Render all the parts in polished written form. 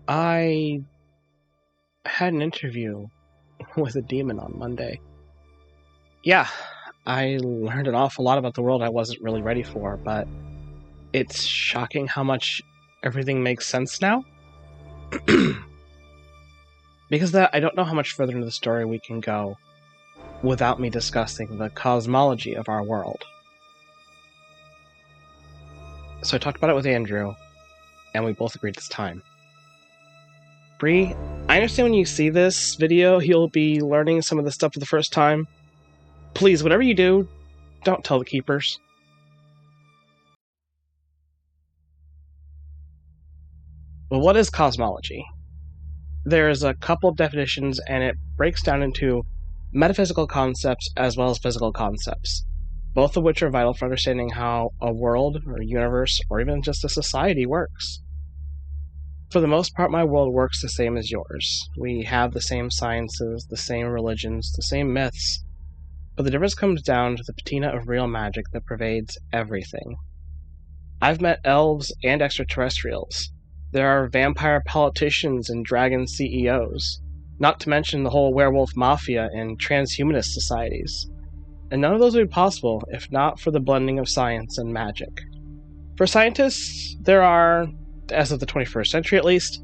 I had an interview with a demon on Monday. Yeah, I learned an awful lot about the world I wasn't really ready for, but it's shocking how much everything makes sense now. Because of that, I don't know how much further into the story we can go without me discussing the cosmology of our world. So I talked about it with Andrew, and we both agreed it's time. Bree, I understand when you see this video, you'll be learning some of this stuff for the first time. Please, whatever you do, don't tell the keepers. Well, what is cosmology? There's a couple of definitions, and it breaks down into metaphysical concepts as well as physical concepts, both of which are vital for understanding how a world, or a universe, or even just a society works. For the most part, my world works the same as yours. We have the same sciences, the same religions, the same myths, but the difference comes down to the patina of real magic that pervades everything. I've met elves and extraterrestrials. There are vampire politicians and dragon CEOs, not to mention the whole werewolf mafia and transhumanist societies. And none of those would be possible if not for the blending of science and magic. For scientists, there are, as of the 21st century at least,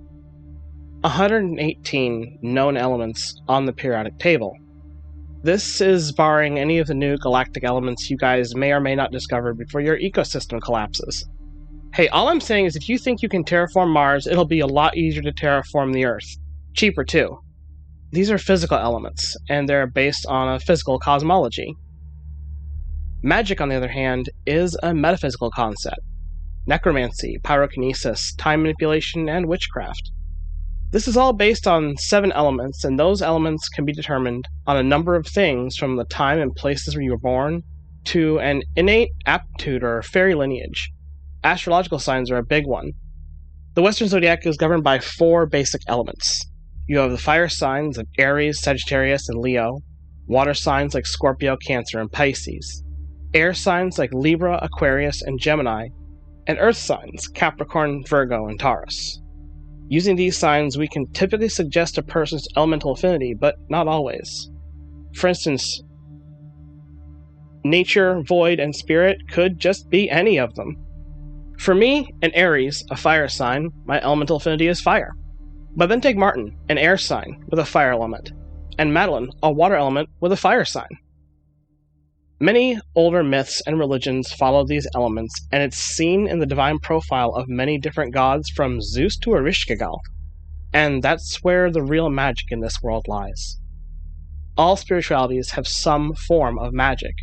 118 known elements on the periodic table. This is barring any of the new galactic elements you guys may or may not discover before your ecosystem collapses. Hey, all I'm saying is if you think you can terraform Mars, it'll be a lot easier to terraform the Earth. Cheaper, too. These are physical elements, and they're based on a physical cosmology. Magic, on the other hand, is a metaphysical concept. Necromancy, pyrokinesis, time manipulation, and witchcraft. This is all based on 7 elements, and those elements can be determined on a number of things from the time and places where you were born to an innate aptitude or fairy lineage. Astrological signs are a big one. The Western zodiac is governed by 4 basic elements. You have the fire signs of Aries, Sagittarius, and Leo, water signs like Scorpio, Cancer, and Pisces, air signs like Libra, Aquarius, and Gemini, and earth signs, Capricorn, Virgo, and Taurus. Using these signs, we can typically suggest a person's elemental affinity, but not always. For instance, nature, void, and spirit could just be any of them. For me, an Aries, a fire sign, my elemental affinity is fire. But then take Martin, an air sign with a fire element, and Madeline, a water element with a fire sign. Many older myths and religions follow these elements, and it's seen in the divine profile of many different gods from Zeus to Ereshkigal. And that's where the real magic in this world lies. All spiritualities have some form of magic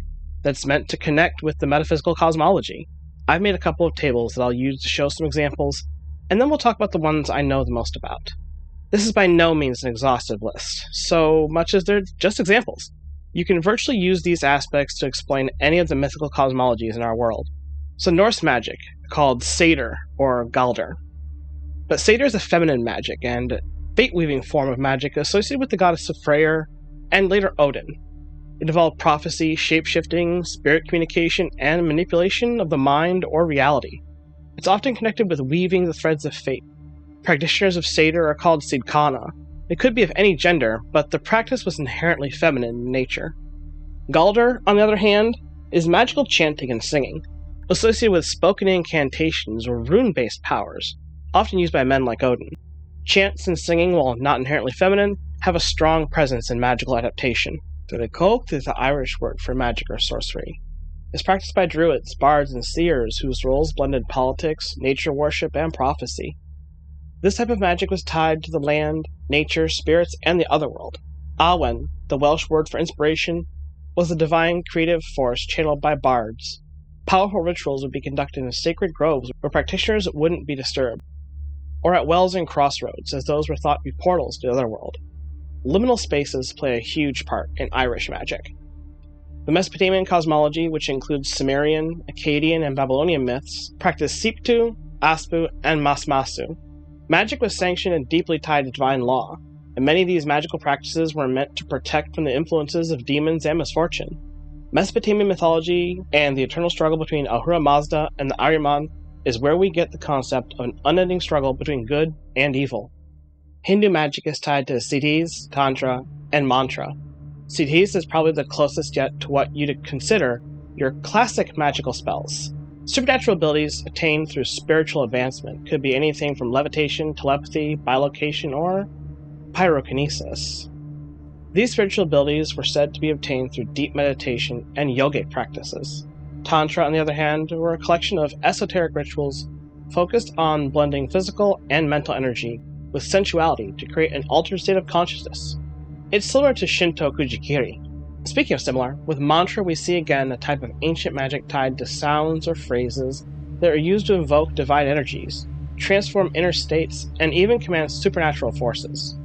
that's meant to connect with the metaphysical cosmology. I've made a couple of tables that I'll use to show some examples, and then we'll talk about the ones I know the most about. This is by no means an exhaustive list, so much as they're just examples. You can virtually use these aspects to explain any of the mythical cosmologies in our world. So Norse magic, called Satyr or Galdr. But Satyr is a feminine magic and fate-weaving form of magic associated with the goddess of Freyr and later Odin. It involved prophecy, shape-shifting, spirit communication, and manipulation of the mind or reality. It's often connected with weaving the threads of fate. Practitioners of Satyr are called Sidkana. It could be of any gender, but the practice was inherently feminine in nature. Galdr, on the other hand, is magical chanting and singing, associated with spoken incantations or rune-based powers, often used by men like Odin. Chants and singing, while not inherently feminine, have a strong presence in magical adaptation. The Colt is the Irish word for magic or sorcery. It's practiced by druids, bards, and seers whose roles blended politics, nature worship, and prophecy. This type of magic was tied to the land, nature, spirits, and the otherworld. Awen, the Welsh word for inspiration, was the divine creative force channeled by bards. Powerful rituals would be conducted in sacred groves where practitioners wouldn't be disturbed, or at wells and crossroads, as those were thought to be portals to the otherworld. Liminal spaces play a huge part in Irish magic. The Mesopotamian cosmology, which includes Sumerian, Akkadian, and Babylonian myths, practiced Siptu, Aspu, and Masmasu. Magic was sanctioned and deeply tied to divine law, and many of these magical practices were meant to protect from the influences of demons and misfortune. Mesopotamian mythology and the eternal struggle between Ahura Mazda and the Ahriman is where we get the concept of an unending struggle between good and evil. Hindu magic is tied to siddhis, tantra, and mantra. Siddhis is probably the closest yet to what you'd consider your classic magical spells. Supernatural abilities attained through spiritual advancement could be anything from levitation, telepathy, bilocation, or pyrokinesis. These spiritual abilities were said to be obtained through deep meditation and yogic practices. Tantra, on the other hand, were a collection of esoteric rituals focused on blending physical and mental energy with sensuality to create an altered state of consciousness. It's similar to Shinto Kujikiri. Speaking of similar, with mantra we see again a type of ancient magic tied to sounds or phrases that are used to invoke divine energies, transform inner states, and even command supernatural forces.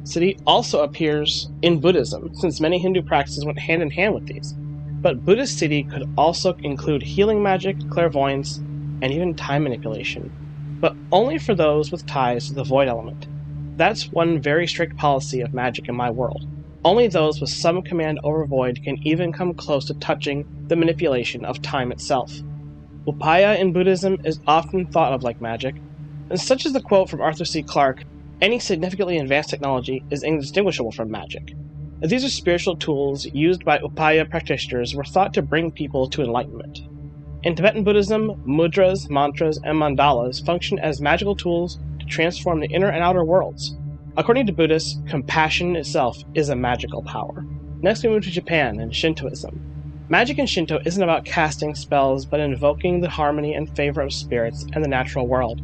Siddhi also appears in Buddhism, since many Hindu practices went hand in hand with these. But Buddhist siddhi could also include healing magic, clairvoyance, and even time manipulation, but only for those with ties to the void element. That's one very strict policy of magic in my world. Only those with some command over void can even come close to touching the manipulation of time itself. Upaya in Buddhism is often thought of like magic, and such is the quote from Arthur C. Clarke, "Any significantly advanced technology is indistinguishable from magic." These are spiritual tools used by Upaya practitioners were thought to bring people to enlightenment. In Tibetan Buddhism, mudras, mantras, and mandalas function as magical tools to transform the inner and outer worlds. According to Buddhists, compassion itself is a magical power. Next we move to Japan and Shintoism. Magic in Shinto isn't about casting spells, but invoking the harmony and favor of spirits and the natural world.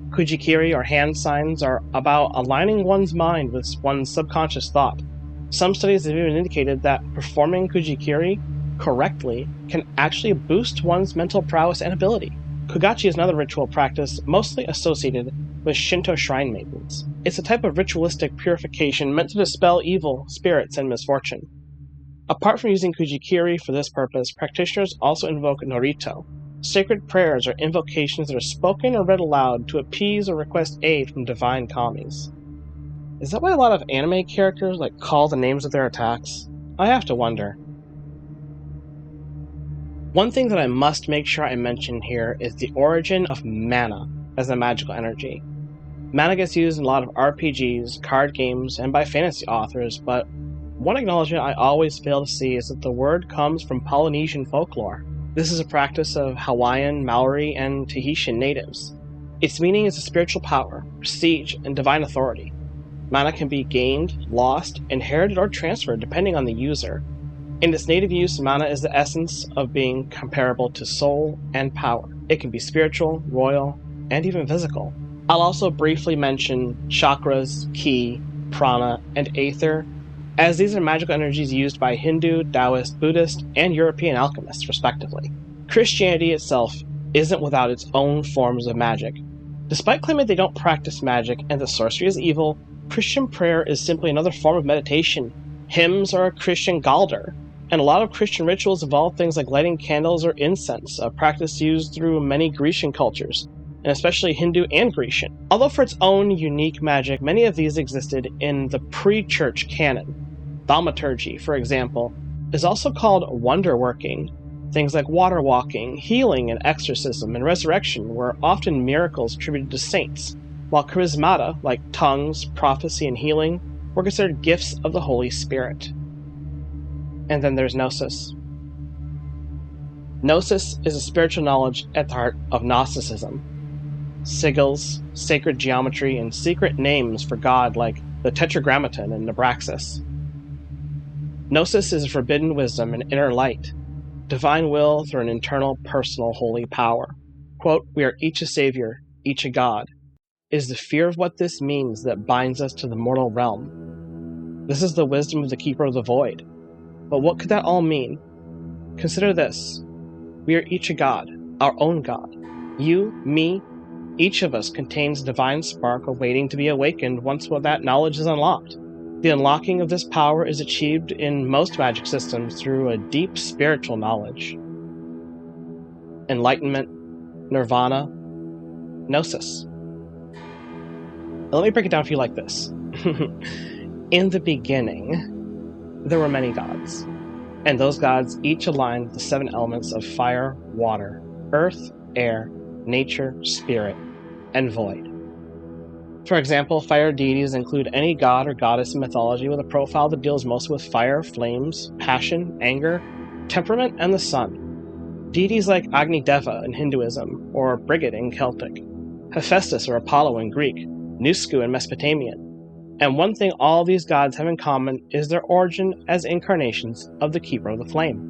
Kujikiri, or hand signs, are about aligning one's mind with one's subconscious thought. Some studies have even indicated that performing Kujikiri correctly can actually boost one's mental prowess and ability. Kogachi is another ritual practice mostly associated with Shinto shrine maidens. It's a type of ritualistic purification meant to dispel evil, spirits, and misfortune. Apart from using Kujikiri for this purpose, practitioners also invoke Norito, sacred prayers or invocations that are spoken or read aloud to appease or request aid from divine kamis. Is that why a lot of anime characters call the names of their attacks? I have to wonder. One thing that I must make sure I mention here is the origin of mana as a magical energy. Mana gets used in a lot of RPGs, card games, and by fantasy authors, but one acknowledgement I always fail to see is that the word comes from Polynesian folklore. This is a practice of Hawaiian, Maori, and Tahitian natives. Its meaning is a spiritual power, prestige, and divine authority. Mana can be gained, lost, inherited, or transferred depending on the user. In its native use, mana is the essence of being comparable to soul and power. It can be spiritual, royal, and even physical. I'll also briefly mention chakras, ki, prana, and aether, as these are magical energies used by Hindu, Taoist, Buddhist, and European alchemists, respectively. Christianity itself isn't without its own forms of magic. Despite claiming they don't practice magic and that sorcery is evil, Christian prayer is simply another form of meditation. Hymns are a Christian galder, and a lot of Christian rituals involve things like lighting candles or incense, a practice used through many Grecian cultures, and especially Hindu and Grecian. Although for its own unique magic, many of these existed in the pre-church canon. Thaumaturgy, for example, is also called wonder-working. Things like water walking, healing, and exorcism and resurrection were often miracles attributed to saints, while charismata, like tongues, prophecy, and healing, were considered gifts of the Holy Spirit. And then there's Gnosis. Gnosis is a spiritual knowledge at the heart of Gnosticism. Sigils, sacred geometry, and secret names for God like the Tetragrammaton and Nabraxis. Gnosis is forbidden wisdom and inner light, divine will through an internal, personal, holy power. Quote, "We are each a savior, each a god. It is the fear of what this means that binds us to the mortal realm. This is the wisdom of the keeper of the void. But what could that all mean? Consider this. We are each a god, our own god. You, me, each of us contains a divine spark awaiting to be awakened once that knowledge is unlocked. The unlocking of this power is achieved in most magic systems through a deep spiritual knowledge. Enlightenment, nirvana, gnosis. Now let me break it down for you like this. In the beginning, there were many gods, and those gods each aligned with the 7 elements of fire, water, earth, air, nature, spirit, and void. For example, fire deities include any god or goddess in mythology with a profile that deals mostly with fire, flames, passion, anger, temperament, and the sun. Deities like Agni Deva in Hinduism, or Brigid in Celtic, Hephaestus or Apollo in Greek, Nusku in Mesopotamian. And one thing all these gods have in common is their origin as incarnations of the Keeper of the Flame.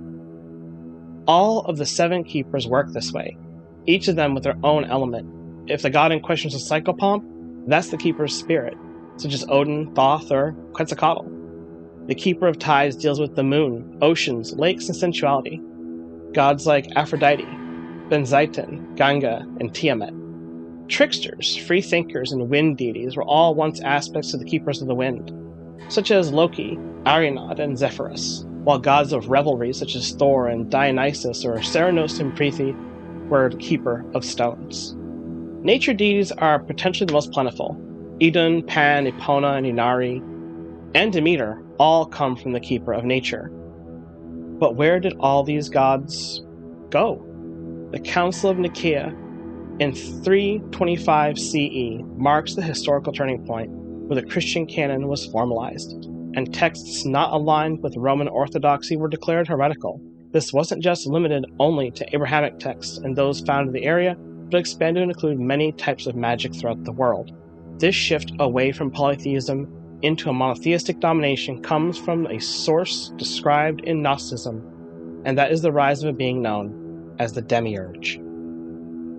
All of the 7 keepers work this way, each of them with their own element. If the god in question is a psychopomp, that's the keeper's spirit, such as Odin, Thoth, or Quetzalcoatl. The keeper of tides deals with the moon, oceans, lakes, and sensuality. Gods like Aphrodite, Benzaiten, Ganga, and Tiamat. Tricksters, free thinkers, and wind deities were all once aspects of the keepers of the wind, such as Loki, Arianod, and Zephyrus, while gods of revelry such as Thor and Dionysus or Ceranos and Prethi were the keeper of stones. Nature deities are potentially the most plentiful. Idun, Pan, Epona, and Inari, and Demeter all come from the keeper of nature. But where did all these gods go? The Council of Nicaea in 325 CE marks the historical turning point where the Christian canon was formalized, and texts not aligned with Roman orthodoxy were declared heretical. This wasn't just limited only to Abrahamic texts and those found in the area, but expanded to include many types of magic throughout the world. This shift away from polytheism into a monotheistic domination comes from a source described in Gnosticism, and that is the rise of a being known as the Demiurge.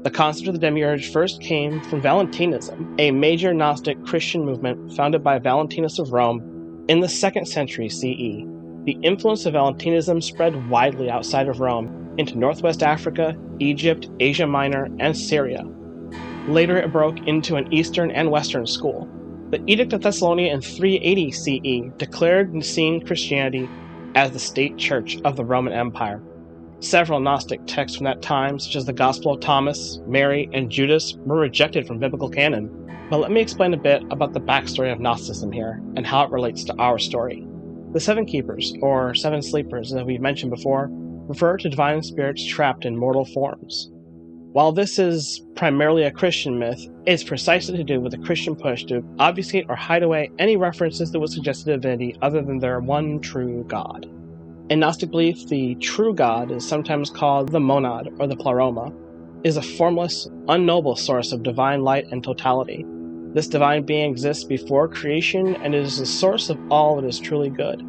The concept of the Demiurge first came from Valentinism, a major Gnostic Christian movement founded by Valentinus of Rome in the 2nd century CE. The influence of Valentinism spread widely outside of Rome into Northwest Africa, Egypt, Asia Minor, and Syria. Later it broke into an Eastern and Western school. The Edict of Thessalonica in 380 CE declared Nicene Christianity as the state church of the Roman Empire. Several Gnostic texts from that time, such as the Gospel of Thomas, Mary, and Judas, were rejected from biblical canon. But let me explain a bit about the backstory of Gnosticism here, and how it relates to our story. The 7 keepers, or 7 sleepers, as we've mentioned before, refer to divine spirits trapped in mortal forms. While this is primarily a Christian myth, it's precisely to do with the Christian push to obfuscate or hide away any references that would suggest a divinity other than their one true God. In Gnostic belief, the true God is sometimes called the monad or the pleroma, is a formless, unknowable source of divine light and totality. This divine being exists before creation and is the source of all that is truly good.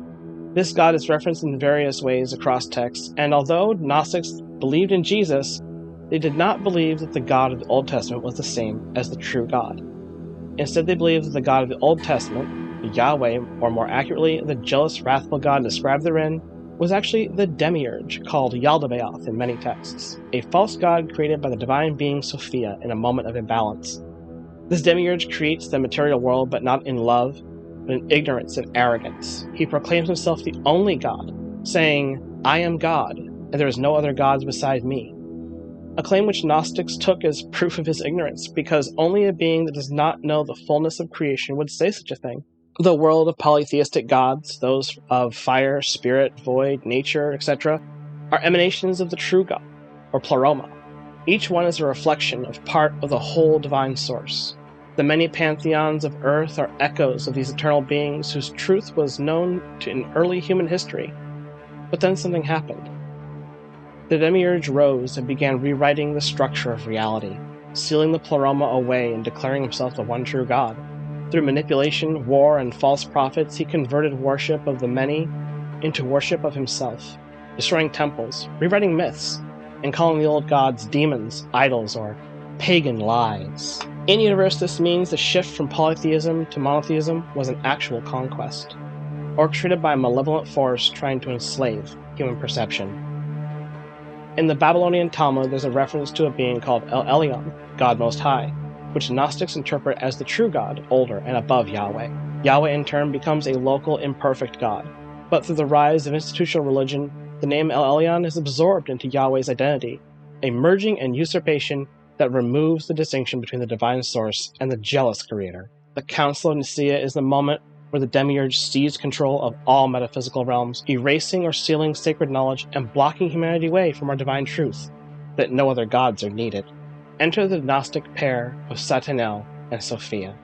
This God is referenced in various ways across texts, and although Gnostics believed in Jesus, they did not believe that the God of the Old Testament was the same as the true God. Instead, they believed that the God of the Old Testament, the Yahweh, or more accurately, the jealous, wrathful God described therein, was actually the Demiurge, called Yaldabaoth in many texts, a false god created by the divine being Sophia in a moment of imbalance. This Demiurge creates the material world, but not in love, but in ignorance and arrogance. He proclaims himself the only God, saying, "I am God, and there is no other gods beside me." A claim which Gnostics took as proof of his ignorance, because only a being that does not know the fullness of creation would say such a thing. The world of polytheistic gods, those of fire, spirit, void, nature, etc., are emanations of the true God, or pleroma. Each one is a reflection of part of the whole divine source. The many pantheons of earth are echoes of these eternal beings whose truth was known in early human history. But then something happened. The Demiurge rose and began rewriting the structure of reality, sealing the pleroma away and declaring himself the one true God. Through manipulation, war, and false prophets, he converted worship of the many into worship of himself, destroying temples, rewriting myths, and calling the old gods demons, idols, or pagan lies. In universe, this means the shift from polytheism to monotheism was an actual conquest, orchestrated by a malevolent force trying to enslave human perception. In the Babylonian Talmud, there's a reference to a being called El Elyon, God Most High, which Gnostics interpret as the true God, older and above Yahweh. Yahweh in turn becomes a local, imperfect God. But through the rise of institutional religion, the name El Elyon is absorbed into Yahweh's identity, a merging and usurpation that removes the distinction between the divine source and the jealous creator. The Council of Nicaea is the moment where the Demiurge seized control of all metaphysical realms, erasing or sealing sacred knowledge and blocking humanity away from our divine truth, that no other gods are needed. Enter the Gnostic pair of Satanel and Sophia.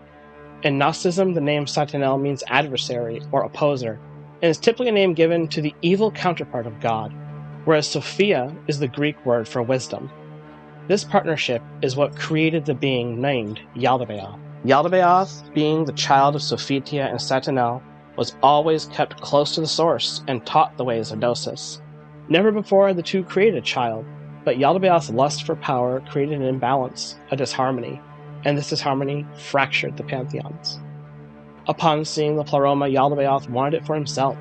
In Gnosticism, the name Satanel means adversary or opposer, and is typically a name given to the evil counterpart of God, whereas Sophia is the Greek word for wisdom. This partnership is what created the being named Yaldabaoth. Yaldabaoth, being the child of Sophitia and Satanel, was always kept close to the source and taught the ways of Gnosis. Never before had the two created a child, but Yaldabaoth's lust for power created an imbalance, a disharmony, and this disharmony fractured the pantheons. Upon seeing the Pleroma, Yaldabaoth wanted it for himself.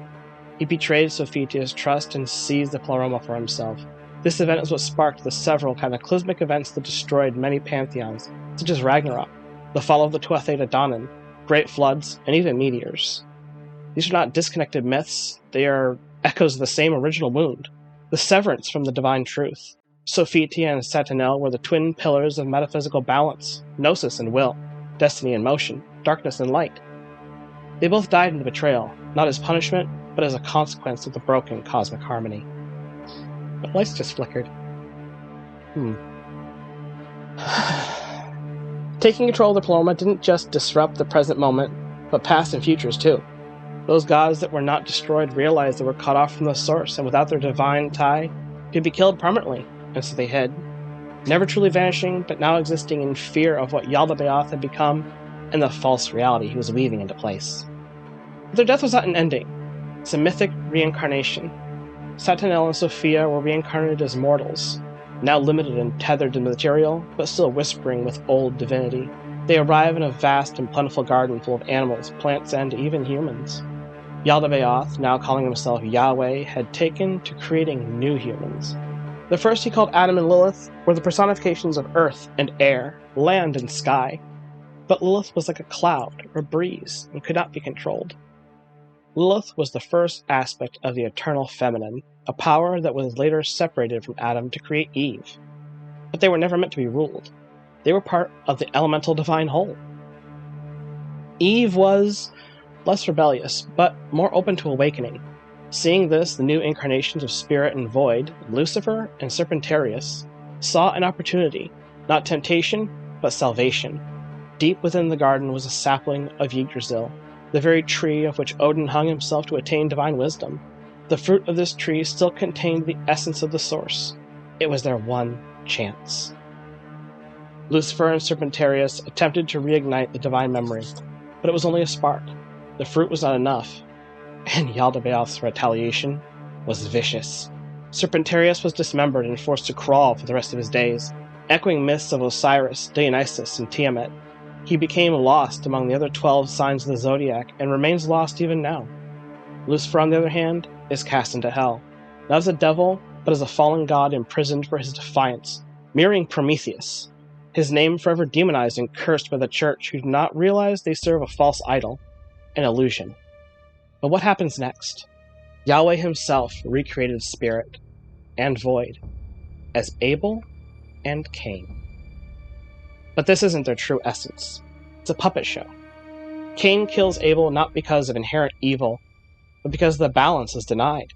He betrayed Sophitia's trust and seized the Pleroma for himself. This event is what sparked the several cataclysmic events that destroyed many pantheons, such as Ragnarok, the fall of the Tuatheta Danann, great floods, and even meteors. These are not disconnected myths, they are echoes of the same original wound, the severance from the divine truth. Sophitia and Satanel were the twin pillars of metaphysical balance, gnosis and will, destiny and motion, darkness and light. They both died in the betrayal, not as punishment, but as a consequence of the broken cosmic harmony. The lights just flickered. Taking control of the Pleroma didn't just disrupt the present moment, but past and futures too. Those gods that were not destroyed realized they were cut off from the source, and without their divine tie, could be killed permanently, and so they hid, never truly vanishing, but now existing in fear of what Yaldabaoth had become and the false reality he was weaving into place. But their death was not an ending. It's a mythic reincarnation. Satanel and Sophia were reincarnated as mortals, now limited and tethered to material, but still whispering with old divinity. They arrive in a vast and plentiful garden full of animals, plants, and even humans. Yaldabaoth, now calling himself Yahweh, had taken to creating new humans. The first he called Adam and Lilith were the personifications of earth and air, land and sky. But Lilith was like a cloud or breeze and could not be controlled. Lilith was the first aspect of the eternal feminine, a power that was later separated from Adam to create Eve. But they were never meant to be ruled. They were part of the elemental divine whole. Eve was less rebellious, but more open to awakening. Seeing this, the new incarnations of Spirit and Void, Lucifer and Serpentarius, saw an opportunity, not temptation, but salvation. Deep within the garden was a sapling of Yggdrasil, the very tree of which Odin hung himself to attain divine wisdom. The fruit of this tree still contained the essence of the source. It was their one chance. Lucifer and Serpentarius attempted to reignite the divine memory, but it was only a spark. The fruit was not enough, and Yaldabaoth's retaliation was vicious. Serpentarius was dismembered and forced to crawl for the rest of his days, echoing myths of Osiris, Dionysus, and Tiamat. He became lost among the other 12 signs of the zodiac, and remains lost even now. Lucifer, on the other hand, is cast into hell, not as a devil, but as a fallen god imprisoned for his defiance, mirroring Prometheus, his name forever demonized and cursed by the church, who do not realize they serve a false idol, an illusion. But what happens next? Yahweh himself recreated Spirit and Void as Abel and Cain. But this isn't their true essence. It's a puppet show. Cain kills Abel not because of inherent evil, but because the balance is denied.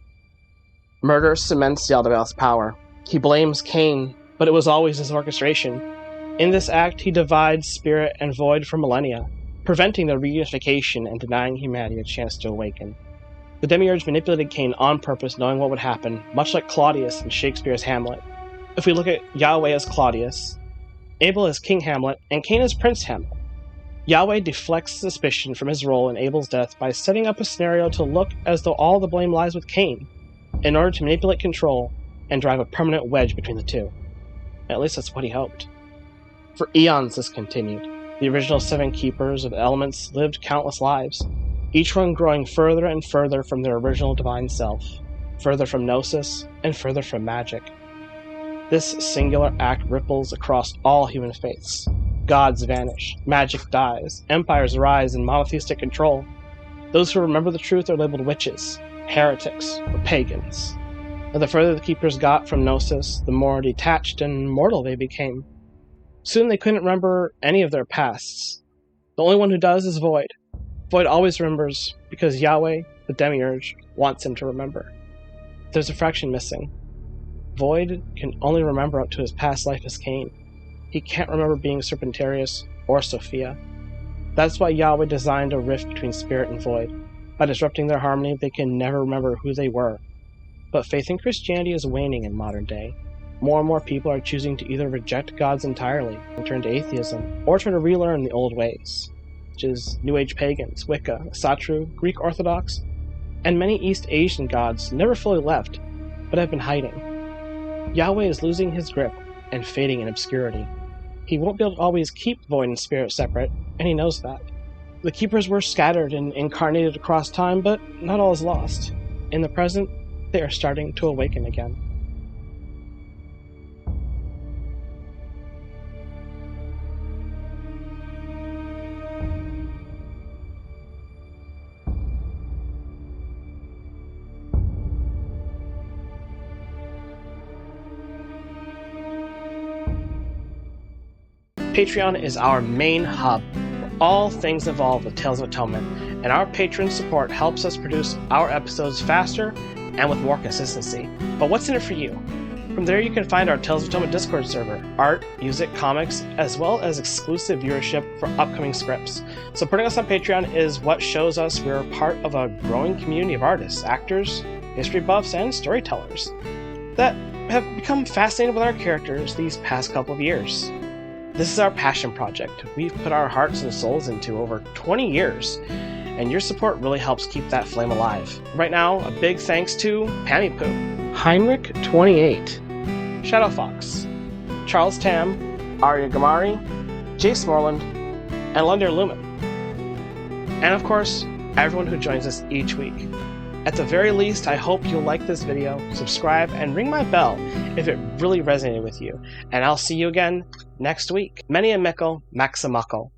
Murder cements Yaldabaoth's power. He blames Cain, but it was always his orchestration. In this act, he divides Spirit and Void for millennia, preventing their reunification and denying humanity a chance to awaken. The demiurge manipulated Cain on purpose, knowing what would happen, much like Claudius in Shakespeare's Hamlet. If we look at Yahweh as Claudius, Abel as King Hamlet, and Cain as Prince Hamlet, Yahweh deflects suspicion from his role in Abel's death by setting up a scenario to look as though all the blame lies with Cain, in order to manipulate control and drive a permanent wedge between the two. At least that's what he hoped. For eons this continued. The original 7 keepers of the elements lived countless lives, each one growing further and further from their original divine self, further from gnosis, and further from magic. This singular act ripples across all human faiths. Gods vanish, magic dies, empires rise in monotheistic control. Those who remember the truth are labeled witches, heretics, or pagans. And the further the keepers got from gnosis, the more detached and mortal they became. Soon they couldn't remember any of their pasts. The only one who does is Void. Void always remembers because Yahweh, the demiurge, wants him to remember. There's a fraction missing. Void can only remember up to his past life as Cain. He can't remember being Serpentarius or Sophia. That's why Yahweh designed a rift between spirit and void. By disrupting their harmony, they can never remember who they were. But faith in Christianity is waning in modern day. More and more people are choosing to either reject gods entirely and turn to atheism, or try to relearn the old ways, which is New Age pagans, Wicca, Asatru, Greek Orthodox, and many East Asian gods never fully left, but have been hiding. Yahweh is losing his grip and fading in obscurity. He won't be able to always keep void and spirit separate, and he knows that. The keepers were scattered and incarnated across time, but not all is lost. In the present, they are starting to awaken again. Patreon is our main hub for all things involved with Tales of Atonement, and our patron support helps us produce our episodes faster and with more consistency. But what's in it for you? From there you can find our Tales of Atonement Discord server, art, music, comics, as well as exclusive viewership for upcoming scripts. Supporting us on Patreon is what shows us we're part of a growing community of artists, actors, history buffs, and storytellers that have become fascinated with our characters these past couple of years. This is our passion project we've put our hearts and souls into over 20 years, and your support really helps keep that flame alive. Right now, a big thanks to Pammy Poo, Heinrich28, Shadow Fox, Charles Tam, Arya Gamari, Jace Morland, and Lunder Lumen. And of course, everyone who joins us each week. At the very least, I hope you'll like this video, subscribe, and ring my bell if it really resonated with you. And I'll see you again next week. Many a Mikkel, Maximuckle.